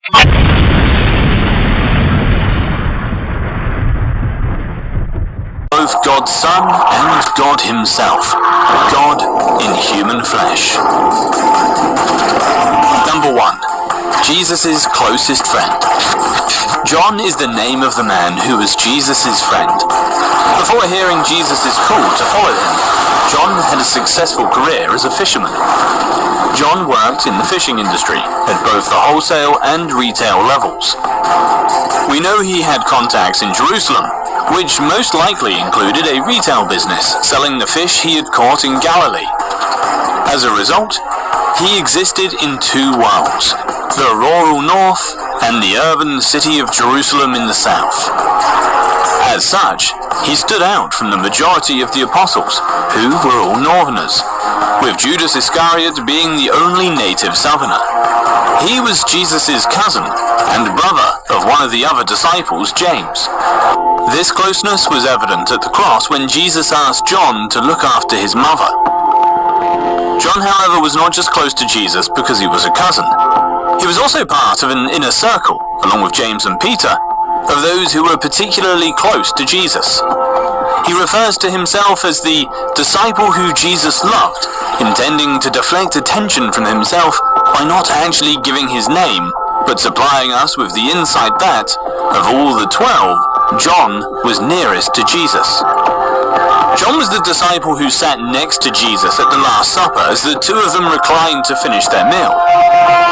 Both God's Son and God Himself. God in human flesh. Number 1. Jesus' closest friend. John is the name of the man who was Jesus' friend. Before hearing Jesus' call to follow him, John had a successful career as a fisherman. John worked in the fishing industry at both the wholesale and retail levels. We know he had contacts in Jerusalem, which most likely included a retail business selling the fish he had caught in Galilee. As a result, he existed in two worlds, the rural north and the urban city of Jerusalem in the south. As such, he stood out from the majority of the apostles, who were all northerners, with Judas Iscariot being the only native southerner. He was Jesus' cousin and brother of one of the other disciples, James. This closeness was evident at the cross when Jesus asked John to look after his mother. John, however, was not just close to Jesus because he was a cousin. He was also part of an inner circle, along with James and Peter, of those who were particularly close to Jesus. He refers to himself as the disciple who Jesus loved, intending to deflect attention from himself by not actually giving his name, but supplying us with the insight that, of all the 12, John was nearest to Jesus. John was the disciple who sat next to Jesus at the Last Supper as the two of them reclined to finish their meal.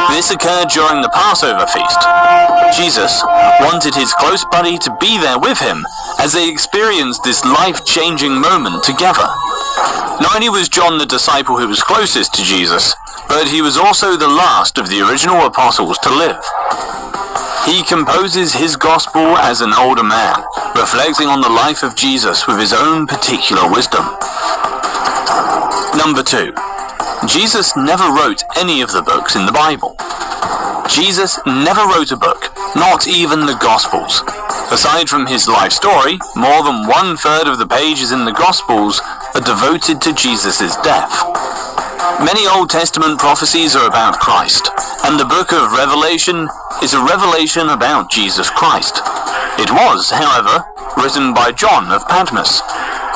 This occurred during the Passover feast. Jesus wanted his close buddy to be there with him as they experienced this life-changing moment together. Not only was John the disciple who was closest to Jesus, but he was also the last of the original apostles to live. He composes his gospel as an older man, reflecting on the life of Jesus with his own particular wisdom. Number 2. Jesus never wrote any of the books in the Bible. Jesus never wrote a book, not even the Gospels. Aside from his life story, more than 1/3 of the pages in the Gospels are devoted to Jesus' death. Many Old Testament prophecies are about Christ, and the book of Revelation is a revelation about Jesus Christ. It was, however, written by John of Patmos,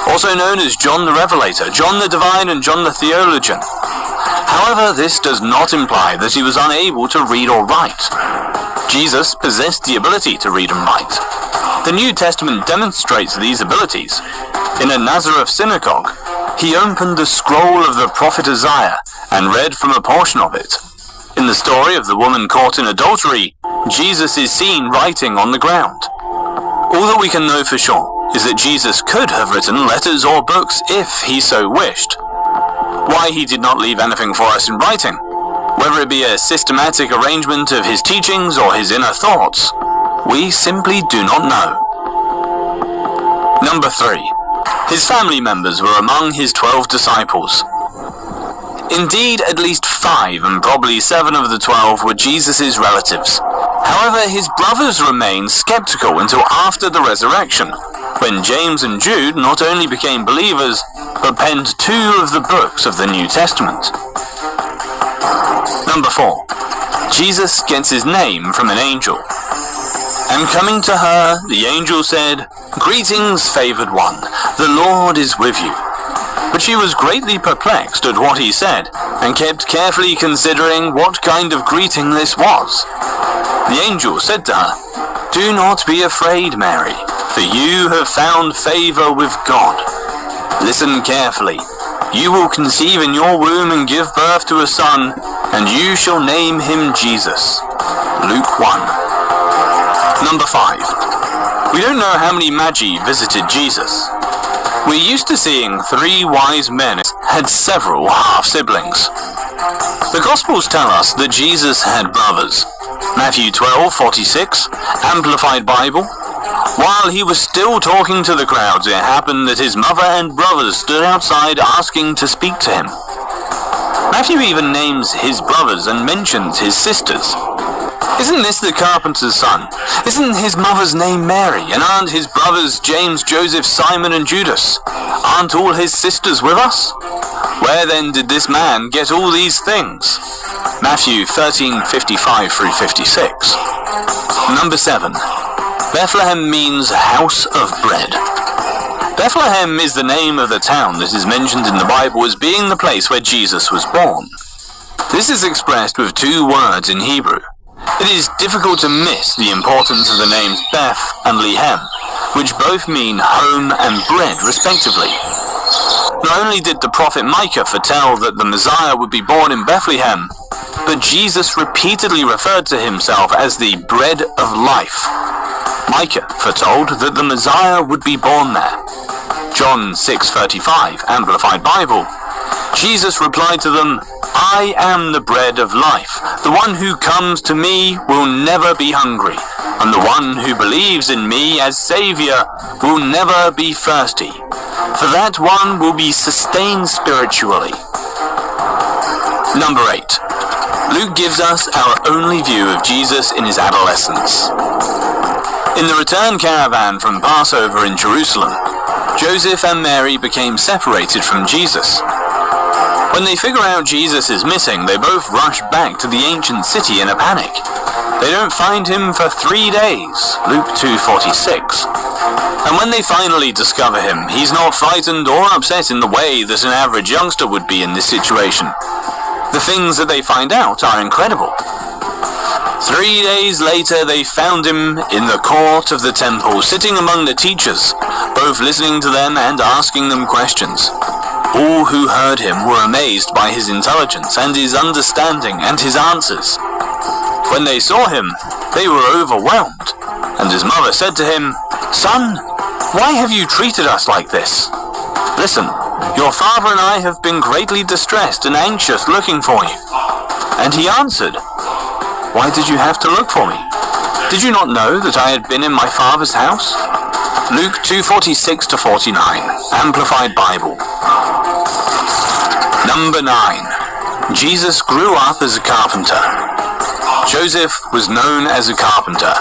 also known as John the Revelator, John the Divine, and John the Theologian. However, this does not imply that he was unable to read or write. Jesus possessed the ability to read and write. The New Testament demonstrates these abilities. In a Nazareth synagogue, he opened the scroll of the prophet Isaiah and read from a portion of it. In the story of the woman caught in adultery, Jesus is seen writing on the ground. All that we can know for sure is that Jesus could have written letters or books if he so wished. Why he did not leave anything for us in writing, whether it be a systematic arrangement of his teachings or his inner thoughts, we simply do not know. Number 3. His family members were among his 12 disciples. Indeed, at least 5 and probably 7 of the 12 were Jesus' relatives. However, his brothers remained skeptical until after the resurrection, when James and Jude not only became believers, but penned 2 of the books of the New Testament. Number 4. Jesus gets his name from an angel. And coming to her, the angel said, "Greetings, favored one, the Lord is with you." But she was greatly perplexed at what he said, and kept carefully considering what kind of greeting this was. The angel said to her, "Do not be afraid, Mary, for you have found favor with God. Listen carefully. You will conceive in your womb and give birth to a son, and you shall name him Jesus." Luke 1. Number 5. We don't know how many magi visited Jesus. We're used to seeing 3 wise men had several half-siblings. The Gospels tell us that Jesus had brothers. Matthew 12:46, Amplified Bible. While he was still talking to the crowds, it happened that his mother and brothers stood outside asking to speak to him. Matthew even names his brothers and mentions his sisters. Isn't this the carpenter's son? Isn't his mother's name Mary? And aren't his brothers James, Joseph, Simon, and Judas? Aren't all his sisters with us? Where then did this man get all these things? Matthew 13:55 through 56. Number 7. Bethlehem means house of bread. Bethlehem is the name of the town that is mentioned in the Bible as being the place where Jesus was born. This is expressed with 2 words in Hebrew. It is difficult to miss the importance of the names Beth and Lehem, which both mean home and bread respectively. Not only did the prophet Micah foretell that the Messiah would be born in Bethlehem, but Jesus repeatedly referred to himself as the bread of life. Micah foretold that the Messiah would be born there. John 6:35, Amplified Bible. Jesus replied to them, "I am the bread of life. The one who comes to me will never be hungry, and the one who believes in me as Savior will never be thirsty. For that one will be sustained spiritually." Number 8. Luke gives us our only view of Jesus in his adolescence. In the return caravan from Passover in Jerusalem, Joseph and Mary became separated from Jesus. When they figure out Jesus is missing, they both rush back to the ancient city in a panic. They don't find him for 3 days, Luke 2:46. And when they finally discover him, he's not frightened or upset in the way that an average youngster would be in this situation. The things that they find out are incredible. 3 days later, they found him in the court of the temple, sitting among the teachers, both listening to them and asking them questions. All who heard him were amazed by his intelligence and his understanding and his answers. When they saw him, they were overwhelmed, and his mother said to him, "Son, why have you treated us like this? Listen, your father and I have been greatly distressed and anxious looking for you." And he answered, "Why did you have to look for me? Did you not know that I had been in my father's house?" Luke 2:46-49, Amplified Bible. Number 9. Jesus grew up as a carpenter. Joseph was known as a carpenter.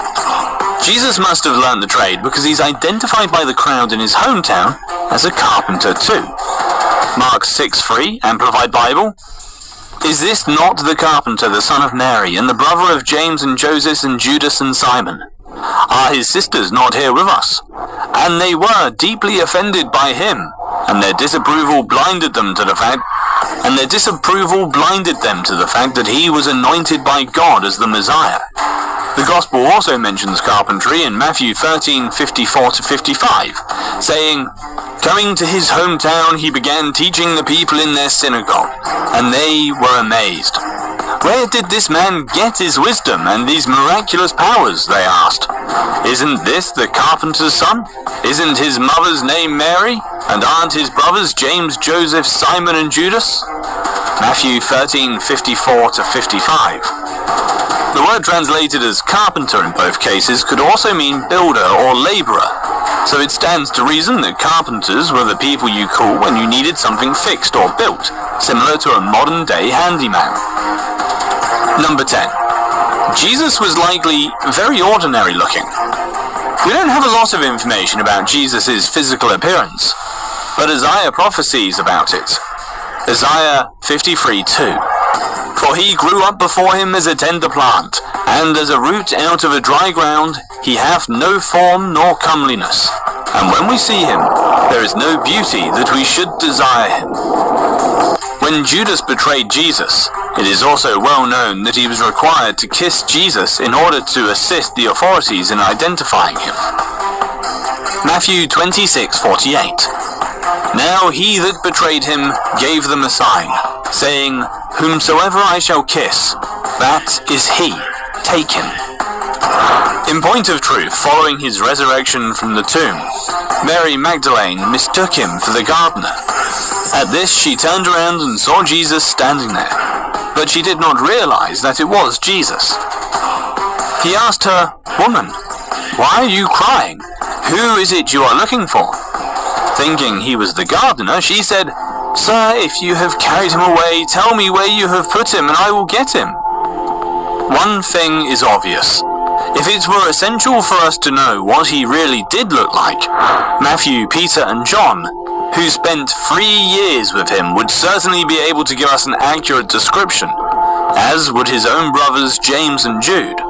Jesus must have learned the trade because he's identified by the crowd in his hometown as a carpenter too. Mark 6:3, Amplified Bible. "Is this not the carpenter, the son of Mary, and the brother of James and Joseph and Judas and Simon? Are his sisters not here with us?" And they were deeply offended by him, and their disapproval blinded them to the fact that he was anointed by God as the Messiah. The Gospel also mentions carpentry in Matthew 13:54-55, saying, "Coming to his hometown, he began teaching the people in their synagogue, and they were amazed. 'Where did this man get his wisdom and these miraculous powers?' they asked. 'Isn't this the carpenter's son? Isn't his mother's name Mary? And aren't his brothers James, Joseph, Simon, and Judas?'" Matthew 13:54-55. The word translated as carpenter in both cases could also mean builder or laborer, so it stands to reason that carpenters were the people you call when you needed something fixed or built, similar to a modern-day handyman. Number 10. Jesus was likely very ordinary looking. We don't have a lot of information about Jesus' physical appearance, but Isaiah prophesies about it. Isaiah 53:2. "For he grew up before him as a tender plant, and as a root out of a dry ground, he hath no form nor comeliness. And when we see him, there is no beauty that we should desire him." When Judas betrayed Jesus, it is also well known that he was required to kiss Jesus in order to assist the authorities in identifying him. Matthew 26:48. "Now he that betrayed him gave them a sign, saying, Whomsoever I shall kiss, that is he. Take him." In point of truth, following his resurrection from the tomb, Mary Magdalene mistook him for the gardener. At this, she turned around and saw Jesus standing there, but she did not realize that it was Jesus. He asked her, "Woman, why are you crying? Who is it you are looking for?" Thinking he was the gardener, she said, "Sir, if you have carried him away, tell me where you have put him, and I will get him." One thing is obvious. If it were essential for us to know what he really did look like, Matthew, Peter, and John, who spent 3 years with him, would certainly be able to give us an accurate description, as would his own brothers James and Jude.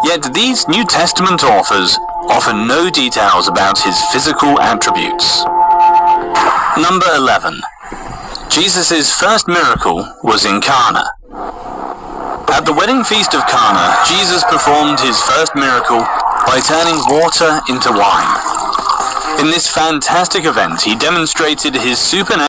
Yet these New Testament authors offer no details about his physical attributes. Number 11. Jesus' first miracle was in Cana. At the wedding feast of Cana, Jesus performed his first miracle by turning water into wine. In this fantastic event, he demonstrated his supernatural